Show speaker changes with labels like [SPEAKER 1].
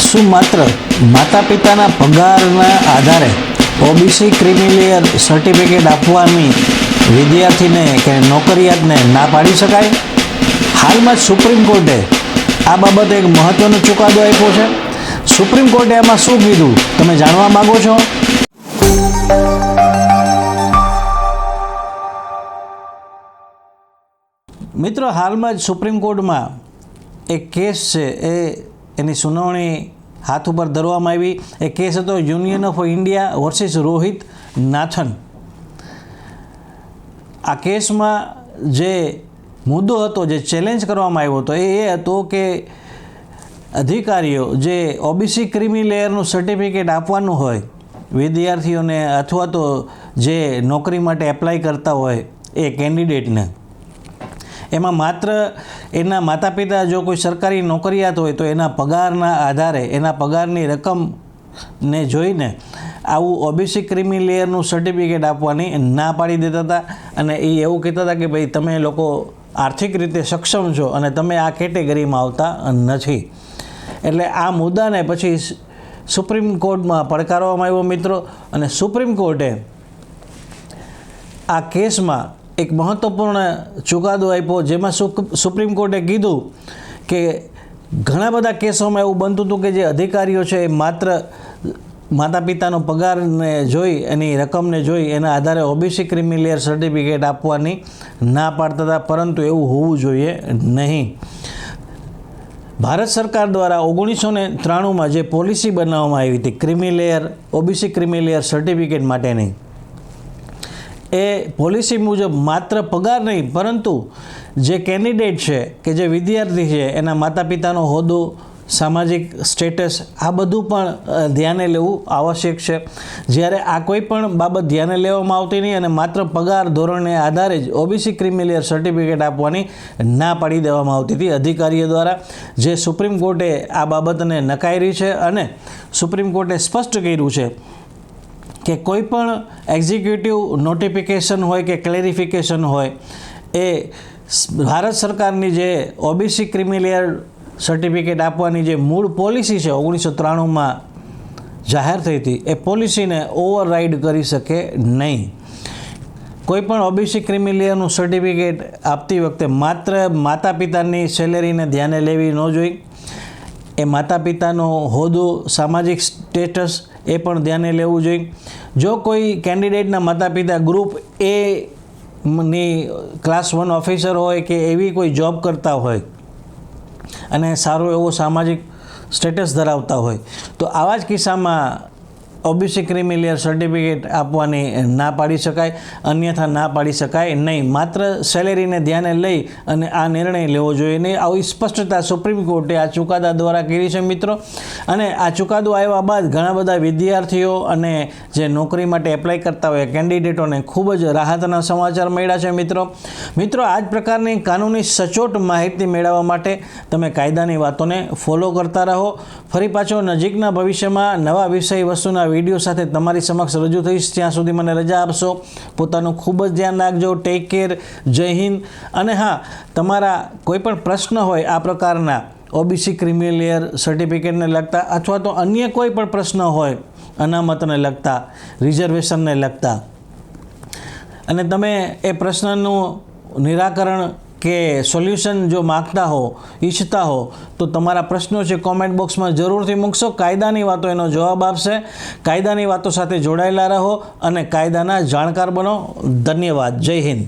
[SPEAKER 1] શું માત્ર માતા પિતાના પગારના આધારે ઓબીસી ક્રિમિલિયર સર્ટિફિકેટ આપવાની વિદ્યાર્થીને કે નોકરિયાતને ના પાડી શકાય? હાલમાં જ સુપ્રીમ કોર્ટે આ બાબતે એક મહત્વનો ચુકાદો આપ્યો છે. સુપ્રીમ કોર્ટે આમાં શું કીધું તમે જાણવા માંગો છો? મિત્રો, હાલમાં જ સુપ્રીમ કોર્ટમાં એક કેસ છે એની સુનાવણી હાથ ઉપર ધરવામાં આવી. એ કેસ હતો union of India versus Rohit Nathan. આ કેસમાં જે મુદ્દો હતો, જે ચેલેન્જ કરવામાં આવ્યો હતો, એ હતો કે અધિકારીઓ જે ઓબીસી ક્રિમી લેયરનું સર્ટિફિકેટ આપવાનું હોય વિદ્યાર્થીઓને અથવા તો જે નોકરી માટે એપ્લાય કરતા હોય એ કેન્ડિડેટને, એમાં માત્ર એના માતા પિતા જો કોઈ સરકારી નોકરિયાત હોય તો એના પગારના આધારે, એના પગારની રકમને જોઈને આવું ઓબીસી ક્રિમી લેયરનું સર્ટિફિકેટ આપવાની ના પાડી દેતા હતા. અને એ એવું કહેતા હતા કે ભાઈ તમે લોકો આર્થિક રીતે સક્ષમ છો અને તમે આ કેટેગરીમાં આવતા નથી. એટલે આ મુદ્દાને પછી સુપ્રીમ કોર્ટમાં પડકારવામાં આવ્યો મિત્રો. અને સુપ્રીમ કોર્ટે આ કેસમાં એક મહત્ત્વપૂર્ણ ચુકાદો આપ્યો, જેમાં સુપ્રીમ કોર્ટે કીધું કે ઘણા બધા કેસોમાં એવું બનતું હતું કે જે અધિકારીઓ છે એ માત્ર માતા પિતાનો પગારને જોઈ, એની રકમને જોઈ એના આધારે ઓબીસી ક્રિમી લેયર સર્ટિફિકેટ આપવાની ના પાડતા હતા, પરંતુ એવું હોવું જોઈએ નહીં. ભારત સરકાર દ્વારા 1993માં જે પોલિસી બનાવવામાં આવી હતી creamy layer, OBC creamy layer certificate માટેની, એ પોલિસી મુજબ માત્ર પગાર નહીં પરંતુ જે કેન્ડિડેટ છે કે જે વિદ્યાર્થી છે એના માતા પિતાનો હોદ્દો, સામાજિક સ્ટેટસ, આ બધું પણ ધ્યાને લેવું આવશ્યક છે. જ્યારે આ કોઈ પણ બાબત ધ્યાને લેવામાં આવતી નહીં અને માત્ર પગાર ધોરણને આધારે જ ઓબીસી ક્રિમી લેયર સર્ટિફિકેટ આપવાની ના પાડી દેવામાં આવતી હતી અધિકારીઓ દ્વારા, જે સુપ્રીમ કોર્ટે આ બાબતને નકારી છે. અને સુપ્રીમ કોર્ટે સ્પષ્ટ કર્યું છે કે કોઈ પણ એક્ઝિક્યુટિવ નોટિફિકેશન હોય કે ક્લેરિફિકેશન હોય, એ ભારત સરકારની જે ઓબીસી ક્રિમી લેયર સર્ટિફિકેટ આપવાની જે મૂળ પોલિસી છે 1993માં જાહેર થઈ હતી, એ પોલિસીને ઓવરરાઇડ કરી શકે નહીં. કોઈ પણ ઓબીસી ક્રિમી લેયરનું સર્ટિફિકેટ આપતી વખતે માત્ર માતા પિતાની સેલેરીને ધ્યાને લેવી ન જોઈ, એ માતા પિતાનો હોદ્દો, સામાજિક સ્ટેટસ એ પણ ધ્યાને લેવું જોઈએ. જો કોઈ કેન્ડિડેટના માતા પિતા ગ્રુપ એની ક્લાસ 1 ઓફિસર હોય કે એવી કોઈ જોબ કરતા હોય અને સારો એવો સામાજિક સ્ટેટસ ધરાવતા હોય, તો આવા જ કિસ્સામાં ઓબીસી ક્રિમી લેયર સર્ટિફિકેટ આપવાની ના પાડી શકાય, અન્યથા ના પાડી શકાય નહીં. માત્ર સેલેરીને ધ્યાને લઈ અને આ નિર્ણય લેવો જોઈએ નહીં. આવી સ્પષ્ટતા સુપ્રીમ કોર્ટે આ ચુકાદા દ્વારા કરી છે મિત્રો. અને આ ચુકાદો આવ્યા બાદ ઘણા બધા વિદ્યાર્થીઓ અને જે નોકરી માટે એપ્લાય કરતા હોય કેન્ડિડેટોને ખૂબ જ રાહતના સમાચાર મળ્યા છે મિત્રો. આ જ પ્રકારની કાનૂની સચોટ માહિતી મેળવવા માટે તમે કાયદાની વાતોને ફોલો કરતા રહો. ફરી પાછો નજીકના ભવિષ્યમાં નવા વિષય વસ્તુના વિડીયો સાથે તમારી સમક્ષ રજૂ થઈશ. ત્યાં સુધી મને રજા આપશો. પોતાનું ખૂબ જ ધ્યાન રાખજો. Take care. જય હિન્દ. અને હા, તમારા કોઈ પણ પ્રશ્ન હોય આ પ્રકારના ઓબીસી ક્રિમી લેયર સર્ટિફિકેટને લગતા અથવા તો અન્ય કોઈ પણ પ્રશ્ન હોય અનામતને લગતા, રિઝર્વેશનને લગતા, અને તમે એ પ્રશ્નનું નિરાકરણ કે સોલ્યુશન જો માગતા હો, ઈચ્છતા હો, તો તમારા પ્રશ્નો છે કોમેન્ટ બોક્સમાં જરૂરથી મૂકશો. કાયદાની વાતો એનો જવાબ આપશે. કાયદાની વાતો સાથે જોડાયેલા રહો અને કાયદાના જાણકાર બનો. ધન્યવાદ. જય હિન્દ.